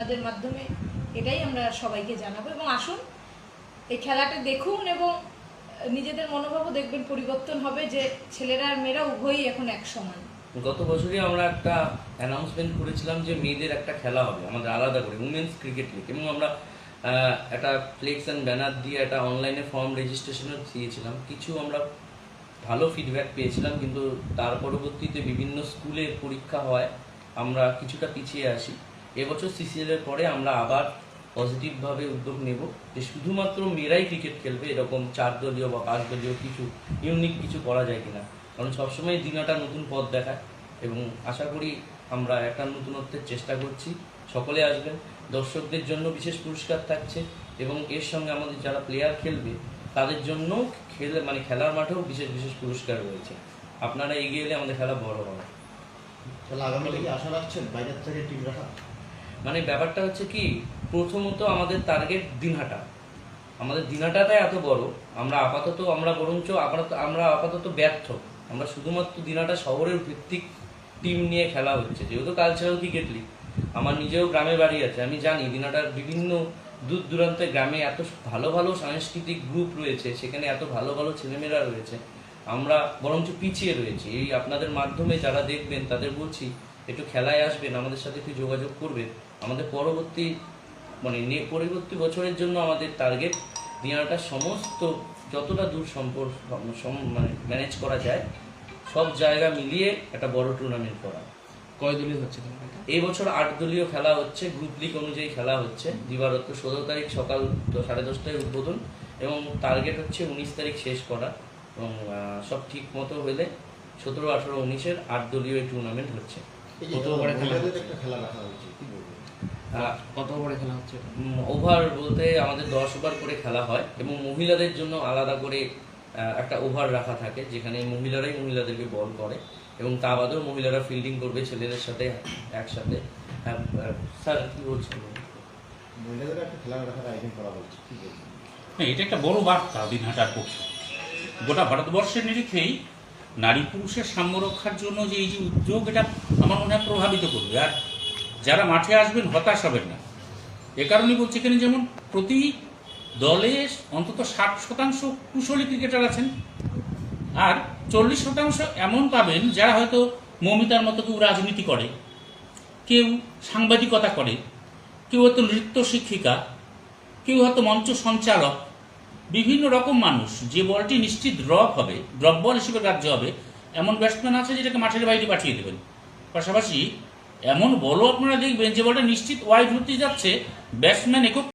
তাদের মাধ্যমে এটাই আমরা সবাইকে জানাবো এবং আসুন এই খেলাটা দেখুন এবং নিজেদের মনোভাবও দেখবেন পরিবর্তন হবে যে ছেলেরা আর মেয়েরা উভয়ই এখন এক সমান। গত বছরই আমরা একটা অ্যানাউন্সমেন্ট করেছিলাম যে মেয়েদের একটা খেলা হবে আমাদের আলাদা করে উমেন্স ক্রিকেট লিগ, এবং আমরা একটা ফ্লেক্স অ্যান্ড ব্যানার দিয়ে একটা অনলাইনে ফর্ম রেজিস্ট্রেশনও দিয়েছিলাম। কিছু আমরা ভালো ফিডব্যাক পেয়েছিলাম, কিন্তু তার পরবর্তীতে বিভিন্ন স্কুলে পরীক্ষা হয়, আমরা কিছুটা পিছিয়ে আসি। এবছর সিসিএলের পরে আমরা আবার পজিটিভভাবে উদ্যোগ নেব যে শুধুমাত্র মেয়েরাই ক্রিকেট খেলবে, এরকম 4 দলীয় বা 5 দলীয় কিছু ইউনিক কিছু করা যায় কিনা, কারণ সবসময় দিনাটা নতুন পথ দেখায় এবং আশা করি আমরা একটা নতুনত্বের চেষ্টা করছি। সকলে আসবেন, দর্শকদের জন্য বিশেষ পুরস্কার থাকছে এবং এর সঙ্গে আমাদের যারা প্লেয়ার খেলবে তাদের জন্য খেলার মাঠেও বিশেষ বিশেষ পুরস্কার রয়েছে। আপনারা এগিয়ে এলে আমাদের খেলা বড় হবে। তাহলে আগামীতে কি আশা রাখছেন বাইরের থেকে টিম রাখা? ব্যাপারটা হচ্ছে কি, প্রথমত আমাদের টার্গেট দিনহাটা, আমাদের দিনহাটাটাই এত বড়, আমরা আপাতত ব্যর্থ। আমরা শুধুমাত্র দিনহাটা শহরের ভিত্তিক টিম নিয়ে খেলা হচ্ছে, যেহেতু কালচারাল ক্রিকেট লিগ। আমার নিজেও গ্রামে বাড়ি আছে, আমি জানি দিনহাটার বিভিন্ন দূর দূরান্তের গ্রামে এত ভালো ভালো সাংস্কৃতিক গ্রুপ রয়েছে, সেখানে এত ভালো ভালো ছেলেমেয়েরা রয়েছে, আমরা বরঞ্চ পিছিয়ে রয়েছি। এই আপনাদের মাধ্যমে যারা দেখবেন তাদের বলছি একটু খেলায় আসবেন, আমাদের সাথে একটু যোগাযোগ করবেন। আমাদের পরবর্তী বছরের জন্য আমাদের টার্গেট দিনাটার সমস্ত যতটা দূর ম্যানেজ করা যায় সব জায়গা মিলিয়ে একটা বড় টুর্নামেন্ট করা। কয় দলীয় হচ্ছে এই বছর 8 দলীয় খেলা হচ্ছে, গ্রুপ লিগ অনুযায়ী খেলা হচ্ছে। দিবারত্ব 16 তারিখ সকাল 10:30টায় উদ্বোধন এবং টার্গেট হচ্ছে 19 তারিখ শেষ করা, এবং সব ঠিক মতো হলে 17, 18, 19-এর 8 দলীয় এই টুর্নামেন্ট হচ্ছে। কত ওভারে খেলা রাখা হয়েছে কি বলবো? কত ওভারে খেলা হচ্ছে? ওভার বলতে আমাদের 10 ওভার করে খেলা হয় এবং মহিলাদের জন্য আলাদা করে একটা ওভার রাখা থাকে, যেখানে মহিলারাই মহিলাদেরকে বল করে এবং তা বাদেও মহিলারা ফিল্ডিং করবে ছেলেদের সাথে একসাথে। স্যার কি বলছেন? মহিলাদের একটা খেলা রাখার আয়োজন করা হচ্ছে, কি বলবেন? হ্যাঁ, এটা একটা বড় বার্তা দিনহাটার পক্ষে। গোটা ভারতবর্ষের নিরিখেই নারী পুরুষের সাম্য রক্ষার জন্য যে এই যে উদ্যোগ, এটা আমার মনে হয় প্রভাবিত করবে। আর যারা মাঠে আসবেন হতাশ হবেন না, এ কারণেই বলছি, এখানে যেমন প্রতি দলে অন্তত 60% কুশলী ক্রিকেটার আছেন, আর 40% এমন পাবেন যারা হয়তো মৌমিতার মতো কেউ রাজনীতি করে, কেউ সাংবাদিকতা করে, কেউ হয়তো নৃত্য শিক্ষিকা, কেউ হয়তো মঞ্চ সঞ্চালক, বিভিন্ন রকম মানুষ। যে বলটি নিশ্চিত ড্রপ হবে, ড্রপ বল হিসেবে গ্রাহ্য হবে, এমন ব্যাটসম্যান আছে যেটাকে মাঠের বাইরে পাঠিয়ে দেবেন। পাশাপাশি এমন বলও আপনারা দেখবেন যে বলটা নিশ্চিত ওয়াইড হতে যাচ্ছে, ব্যাটসম্যান একক